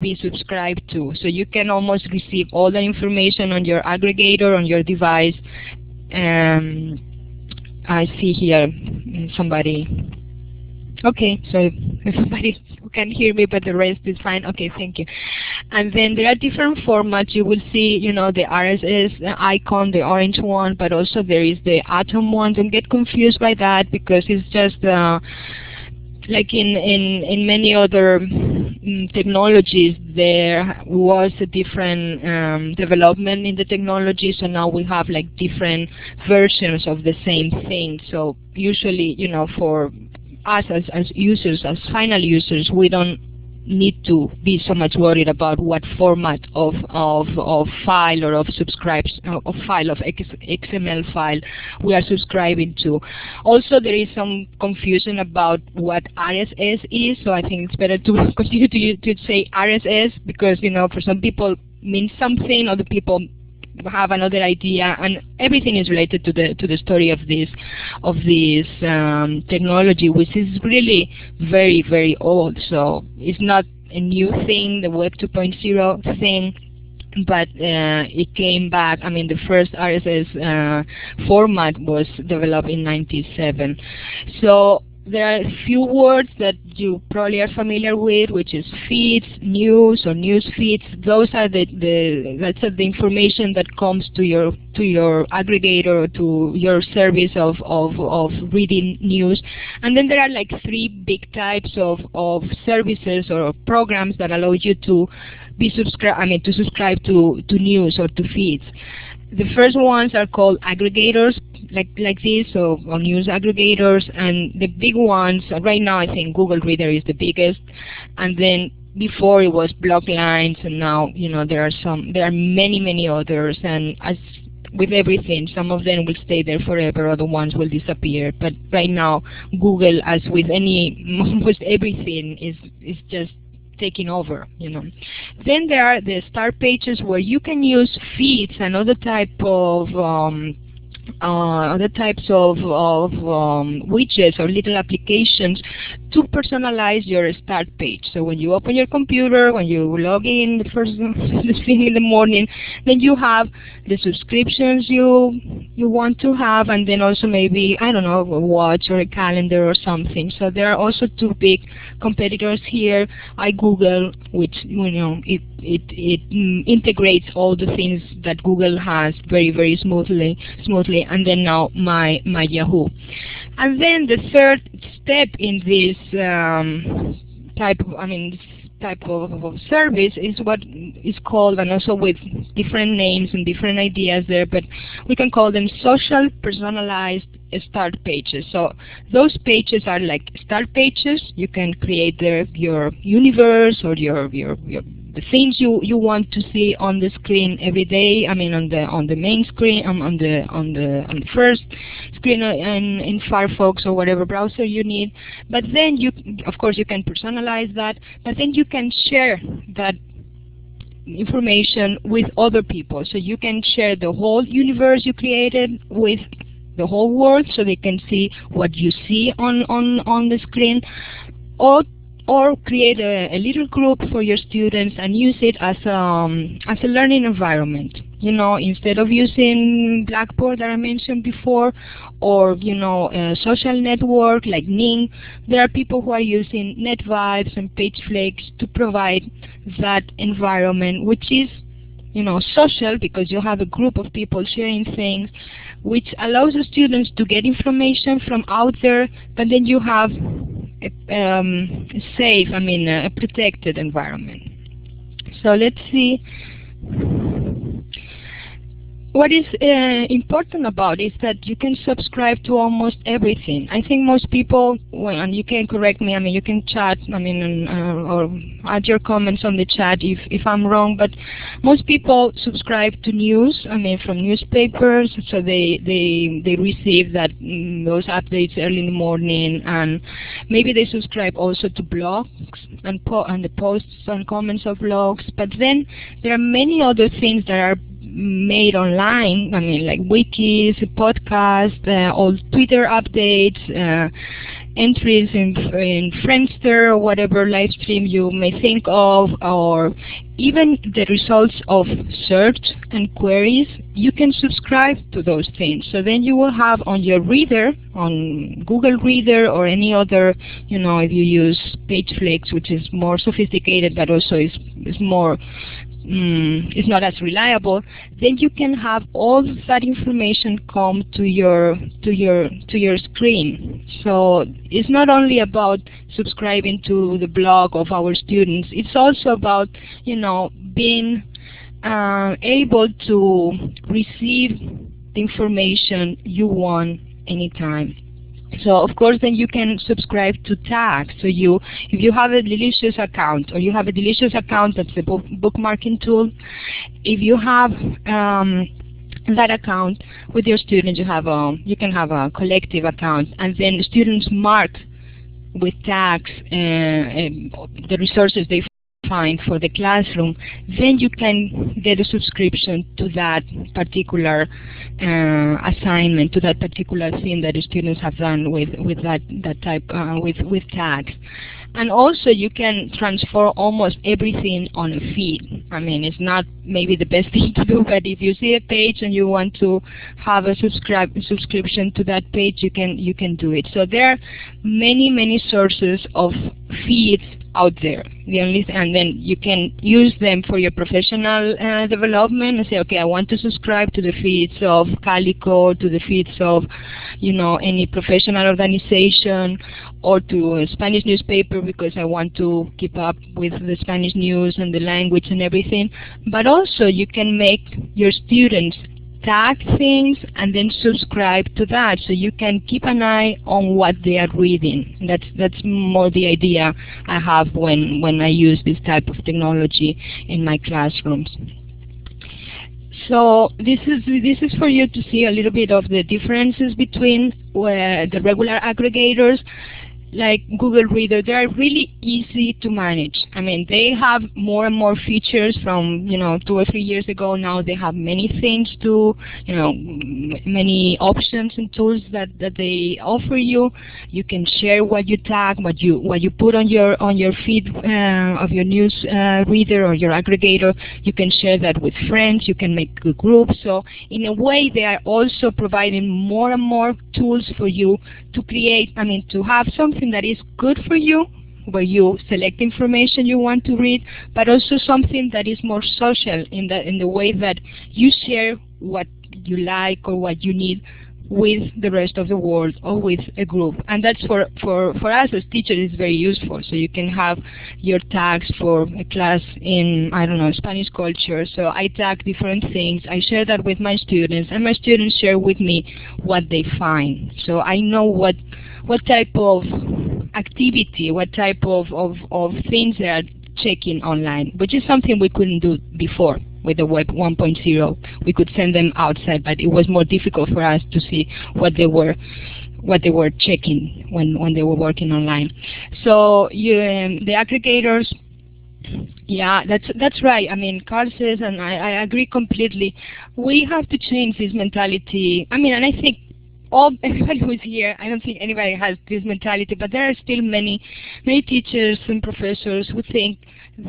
be subscribed to. So you can almost receive all the information on your aggregator, on your device. I see here somebody. Okay, so everybody can hear me, but the rest is fine. Okay, thank you. And then there are different formats. You will see, you know, the RSS icon, the orange one, but also there is the Atom one. Don't get confused by that, because it's just like in many other technologies, there was a different development in the technology, so now we have like different versions of the same thing. So usually, you know, for us as users, as final users, we don't need to be so much worried about what format of file or of file of XML file we are subscribing to. Also, there is some confusion about what RSS is, so I think it's better to continue to say RSS, because, you know, for some people means something, other people have another idea, and everything is related to the story of this technology, which is really very, very old. So it's not a new thing, the Web 2.0 thing, but it came back. I mean, the first RSS format was developed in '97. So there are a few words that you probably are familiar with, which is feeds, news, or news feeds. Those are the information that comes to your aggregator or to your service of reading news. And then there are like three big types of services or programs that allow you to be subscribe to news or to feeds. The first ones are called aggregators, like this, or news aggregators, and the big ones right now, I think Google Reader is the biggest, and then before it was Blocklines, and now, you know, there are many others, and as with everything, some of them will stay there forever, other ones will disappear. But right now, Google, as with almost everything, is just taking over, you know. Then there are the start pages, where you can use feeds and other types of widgets or little applications to personalize your start page. So when you open your computer, when you log in the first thing in the morning, then you have the subscriptions you want to have, and then also maybe, I don't know, a watch or a calendar or something. So there are also two big competitors here. Google, which, you know, it integrates all the things that Google has very, very smoothly, and then now my Yahoo. And then the third step in this type of service is what is called, and also with different names and different ideas there, but we can call them social personalized start pages. So those pages are like start pages. You can create your universe or the things you want to see on the screen every day. I mean, on the main screen, on the first screen in Firefox or whatever browser you need. But then of course you can personalize that, but then you can share that information with other people. So you can share the whole universe you created with the whole world, so they can see what you see on the screen, or create a little group for your students and use it as a learning environment. You know, instead of using Blackboard that I mentioned before, or, you know, a social network like Ning, there are people who are using NetVibes and PageFlakes to provide that environment, which is, you know, social, because you have a group of people sharing things, which allows the students to get information from out there, but then you have a safe, a protected environment. So let's see. What is important about it is that you can subscribe to almost everything. I think most people, well, and you can correct me, you can chat, or add your comments on the chat if I'm wrong, but most people subscribe to news, from newspapers, so they receive those updates early in the morning, and maybe they subscribe also to blogs and the posts and comments of blogs, but then there are many other things that are made online, like wikis, podcasts, all Twitter updates, entries in Friendster or whatever live stream you may think of, or even the results of search and queries. You can subscribe to those things. So then you will have on your reader, on Google Reader or any other, if you use PageFlix, which is more sophisticated but also is more it's not as reliable, then you can have all that information come to your screen. So it's not only about subscribing to the blog of our students, it's also about being able to receive the information you want anytime. So of course then you can subscribe to tags. So if you have a Delicious account, or you have a Delicious account, that's the bookmarking tool. If you have that account with your students, you can have a collective account, and then the students mark with tags the resources they find for the classroom. Then you can get a subscription to that particular assignment, to that particular thing that the students have done with that type with tags. And also you can transfer almost everything on a feed. I mean, it's not maybe the best thing to do, but if you see a page and you want to have a subscription to that page, you can do it. So there are many sources of feeds out there. And then you can use them for your professional development and say, okay, I want to subscribe to the feeds of Calico, to the feeds of any professional organization, or to a Spanish newspaper because I want to keep up with the Spanish news and the language and everything. But also you can make your students tag things and then subscribe to that, so you can keep an eye on what they are reading. That's more the idea I have when I use this type of technology in my classrooms. So this is for you to see a little bit of the differences between the regular aggregators like Google Reader. They are really easy to manage. I mean, they have more and more features from 2 or 3 years ago. Now they have many things to many options and tools that they offer you. You can share what you tag, what you put on your feed of your news reader or your aggregator. You can share that with friends. You can make a group. So in a way, they are also providing more and more tools for you to create, to have something that is good for you, where you select information you want to read, but also something that is more social in the way that you share what you like or what you need with the rest of the world or with a group. And that's for us as teachers is very useful. So you can have your tags for a class in, I don't know, Spanish culture. So I tag different things. I share that with my students, and my students share with me what they find. So I know what type of activity, what type of things they are checking online, which is something we couldn't do before. With the Web 1.0, we could send them outside, but it was more difficult for us to see what they were checking when they were working online. So the aggregators, yeah, that's right. I mean, Carl says, and I agree completely. We have to change this mentality. I mean, and I think everybody who's here, I don't think anybody has this mentality, but there are still many teachers and professors who think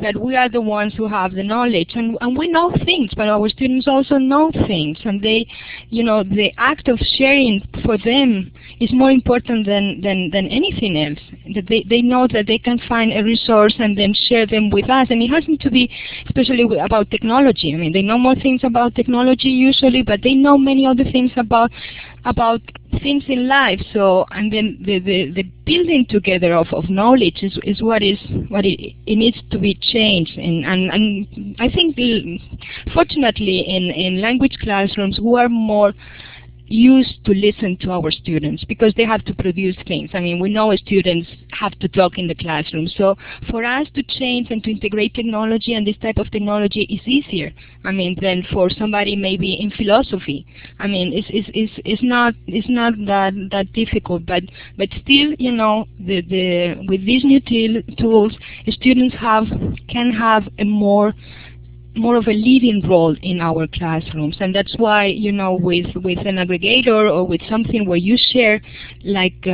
that we are the ones who have the knowledge, and we know things, but our students also know things, and they, the act of sharing for them is more important than anything else. That they know that they can find a resource and then share them with us, and it hasn't to be especially about technology. I mean, they know more things about technology usually, but they know many other things about things in life. So, and then the building together of knowledge is what it needs to be changed. And I think fortunately in language classrooms we are more used to listen to our students because they have to produce things. I mean, we know students have to talk in the classroom. So for us to change and to integrate technology and this type of technology is easier. I mean, than for somebody maybe in philosophy. I mean, it's not that difficult. But still, with these new tools, students can have a more of a leading role in our classrooms, and that's why with an aggregator or with something where you share like